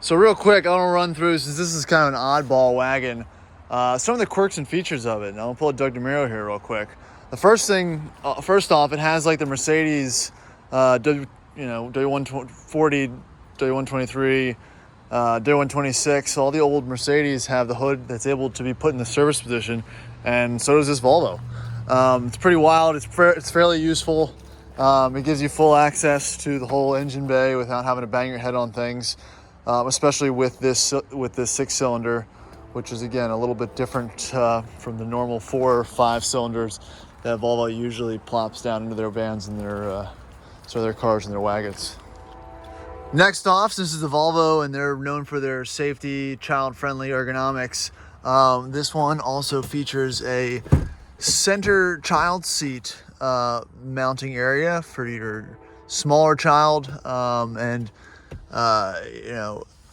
So real quick, I want to run through, since this is kind of an oddball wagon, some of the quirks and features of it. And I'll pull a Doug DeMiro here real quick. The first thing, first off, it has like the Mercedes, W140, W123, W126. All the old Mercedes have the hood that's able to be put in the service position, and so does this Volvo. It's pretty wild. It's fairly useful. It gives you full access to the whole engine bay without having to bang your head on things. Especially with this 6-cylinder, which is again a little bit different from the normal 4 or 5 cylinders that Volvo usually plops down into their vans and their cars and their wagons. Next off, since it's a Volvo and they're known for their safety, child-friendly ergonomics, this one also features a center child seat mounting area for your smaller child and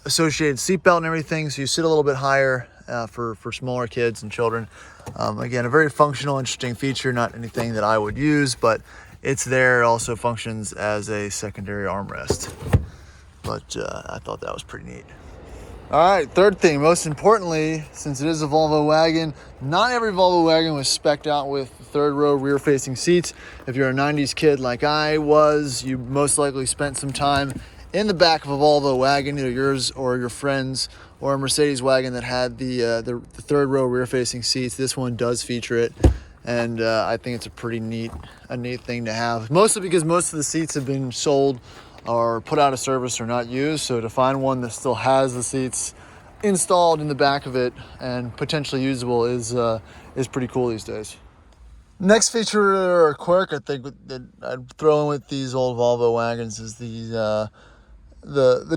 associated seatbelt and everything, so you sit a little bit higher for smaller kids and children. Again, a very functional, interesting feature, not anything that I would use, but it's there. It also functions as a secondary armrest. But I thought that was pretty neat. All right, third thing, most importantly, since it is a Volvo wagon, not every Volvo wagon was spec'd out with third row rear-facing seats. If you're a 90s kid like I was, you most likely spent some time in the back of a Volvo wagon, either yours or your friends, or a Mercedes wagon that had the third row rear-facing seats. This one does feature it, and I think it's a neat thing to have. Mostly because most of the seats have been sold or put out of service or not used. So to find one that still has the seats installed in the back of it and potentially usable is pretty cool these days. Next feature or quirk I think that I'd throw in with these old Volvo wagons is the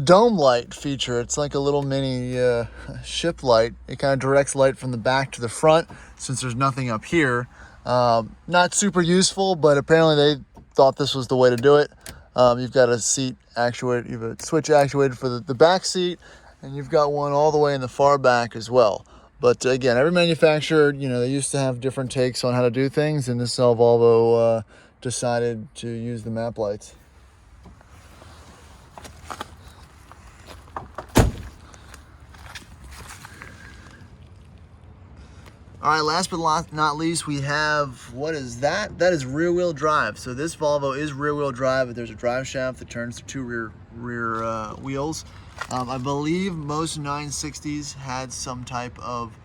dome light feature. It's like a little mini ship light. It kind of directs light from the back to the front since there's nothing up here. Not super useful, but apparently they thought this was the way to do it. You've got a seat actuator, you have a switch actuated for the back seat, and you've got one all the way in the far back as well. But again, every manufacturer, they used to have different takes on how to do things, and this Volvo decided to use the map lights. All right, last but not least, we have, what is that? That is rear-wheel drive. So this Volvo is rear-wheel drive, but there's a drive shaft that turns to 2 rear wheels. I believe most 960s had some type of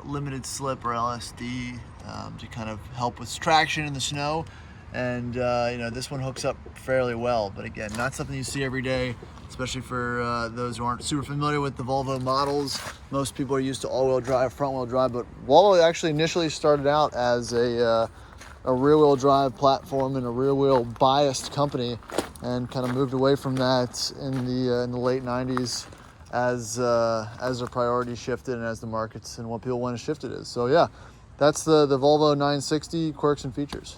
limited slip or LSD to kind of help with traction in the snow. And this one hooks up fairly well, but again, not something you see every day, especially for those who aren't super familiar with the Volvo models. Most people are used to all-wheel drive, front-wheel drive, but Volvo actually initially started out as a rear-wheel drive platform and a rear-wheel biased company, and kind of moved away from that in the late 90s as their priorities shifted and as the markets and what people want to shift it is. So yeah, that's the Volvo 960 quirks and features.